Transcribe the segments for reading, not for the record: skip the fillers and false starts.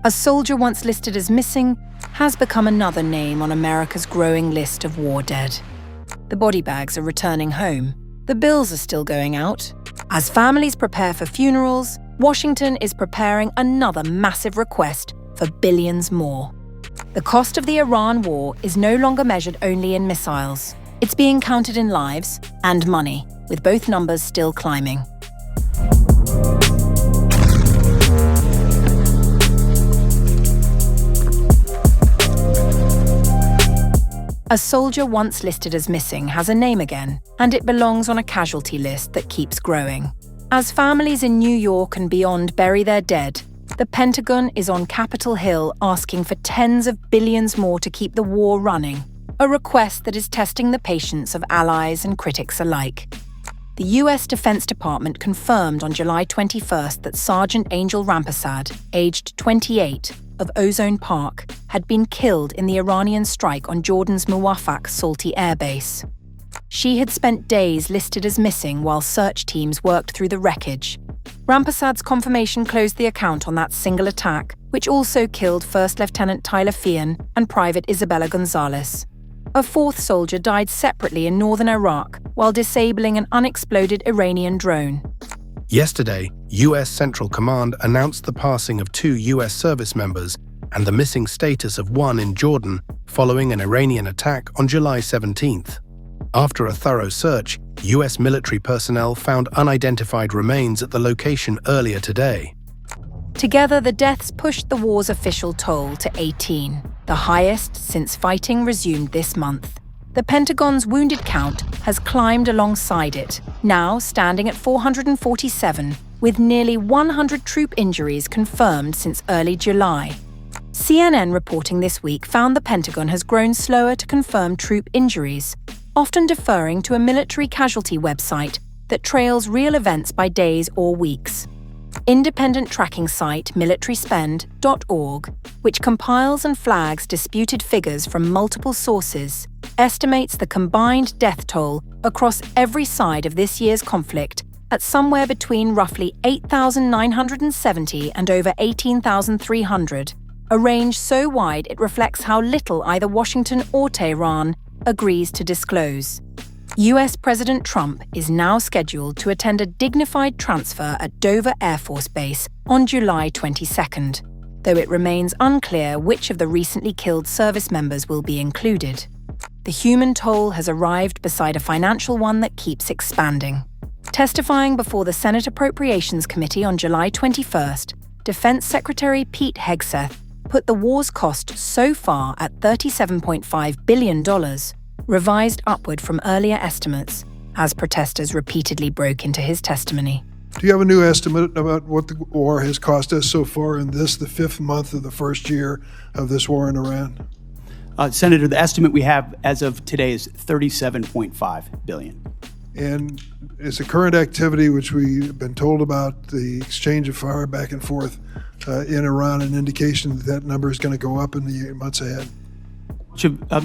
A soldier once listed as missing has become another name on America's growing list of war dead. The body bags are returning home. The bills are still going out. As families prepare for funerals, Washington is preparing another massive request for billions more. The cost of the Iran war is no longer measured only in missiles. It's being counted in lives and money, with both numbers still climbing. A soldier once listed as missing has a name again, and it belongs on a casualty list that keeps growing. As families in New York and beyond bury their dead, the Pentagon is on Capitol Hill asking for tens of billions more to keep the war running, a request that is testing the patience of allies and critics alike. The US Defense Department confirmed on July 21st that Sergeant Angel Rampersad, aged 28, of Ozone Park, had been killed in the Iranian strike on Jordan's Muwaffaq Salti Air Base. She had spent days listed as missing while search teams worked through the wreckage. Rampersad's confirmation closed the account on that single attack, which also killed First Lieutenant Tyler Feehan and Private Isabella Gonzalez. A fourth soldier died separately in northern Iraq while disabling an unexploded Iranian drone. Yesterday, US Central Command announced the passing of 2 US service members and the missing status of one in Jordan following an Iranian attack on July 17th. After a thorough search, US military personnel found unidentified remains at the location earlier today. Together, the deaths pushed the war's official toll to 18, the highest since fighting resumed this month. The Pentagon's wounded count has climbed alongside it, now standing at 447, with nearly 100 troop injuries confirmed since early July. CNN reporting this week found the Pentagon has grown slower to confirm troop injuries, often deferring to a military casualty website that trails real events by days or weeks. Independent tracking site militaryspend.org, which compiles and flags disputed figures from multiple sources, estimates the combined death toll across every side of this year's conflict at somewhere between roughly 8,970 and over 18,300, a range so wide it reflects how little either Washington or Tehran agrees to disclose. US President Trump is now scheduled to attend a dignified transfer at Dover Air Force Base on July 22nd, though it remains unclear which of the recently killed service members will be included. The human toll has arrived beside a financial one that keeps expanding. Testifying before the Senate Appropriations Committee on July 21st, Defense Secretary Pete Hegseth put the war's cost so far at $37.5 billion, revised upward from earlier estimates, as protesters repeatedly broke into his testimony. Do you have a new estimate about what the war has cost us so far in this, the 5th month of the first year of this war in Iran? Senator, the estimate we have as of today is $37.5 billion. And is the current activity, which we've been told about, the exchange of fire back and forth in Iran, an indication that that number is going to go up in the months ahead?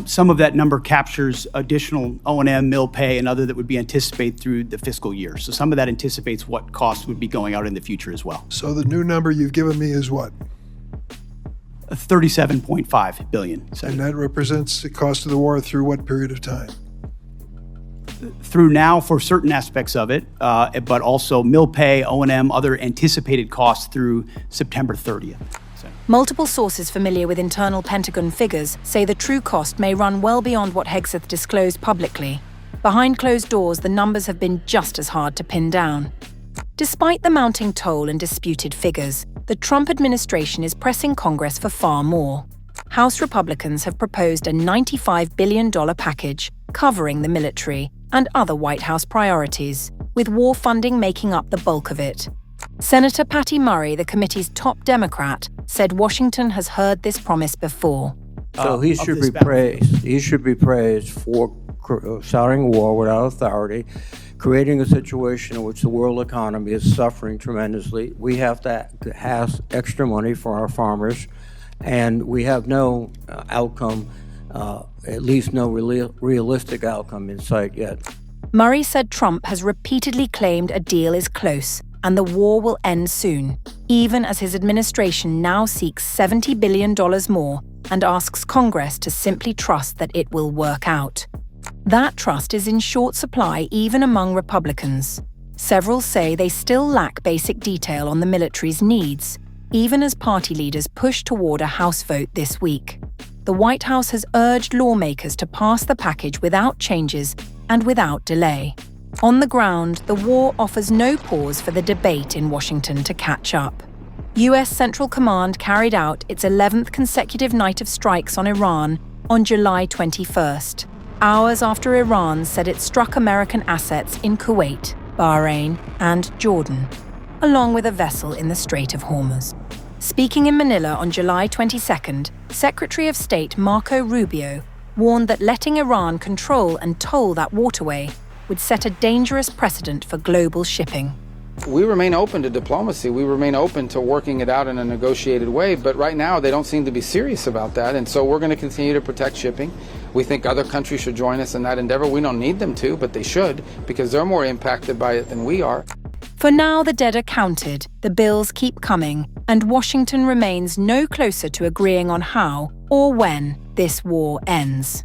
Some of that number captures additional O&M, mill pay, and other that would be anticipated through the fiscal year. So some of that anticipates what costs would be going out in the future as well. So the new number you've given me is what? $37.5 billion. And that represents the cost of the war through what period of time? Through now for certain aspects of it, but also mill pay, O&M, other anticipated costs through September 30th. Multiple sources familiar with internal Pentagon figures say the true cost may run well beyond what Hegseth disclosed publicly. Behind closed doors, the numbers have been just as hard to pin down. Despite the mounting toll and disputed figures, the Trump administration is pressing Congress for far more. House Republicans have proposed a $95 billion package covering the military and other White House priorities, with war funding making up the bulk of it. Senator Patty Murray, the committee's top Democrat, said Washington has heard this promise before. So he should be praised. He should be praised for starting a war without authority, creating a situation in which the world economy is suffering tremendously. We have to have extra money for our farmers, and we have no outcome, at least no realistic outcome in sight yet. Murray said Trump has repeatedly claimed a deal is close, and the war will end soon, even as his administration now seeks $70 billion more and asks Congress to simply trust that it will work out. That trust is in short supply even among Republicans. Several say they still lack basic detail on the military's needs, even as party leaders push toward a House vote this week. The White House has urged lawmakers to pass the package without changes and without delay. On the ground, the war offers no pause for the debate in Washington to catch up. U.S. Central Command carried out its 11th consecutive night of strikes on Iran on July 21st, hours after Iran said it struck American assets in Kuwait, Bahrain, and Jordan, along with a vessel in the Strait of Hormuz. Speaking in Manila on July 22nd, Secretary of State Marco Rubio warned that letting Iran control and toll that waterway would set a dangerous precedent for global shipping. We remain open to diplomacy. We remain open to working it out in a negotiated way. But right now, they don't seem to be serious about that. And so we're going to continue to protect shipping. We think other countries should join us in that endeavor. We don't need them to, but they should, because they're more impacted by it than we are. For now, the dead are counted, the bills keep coming, and Washington remains no closer to agreeing on how or when this war ends.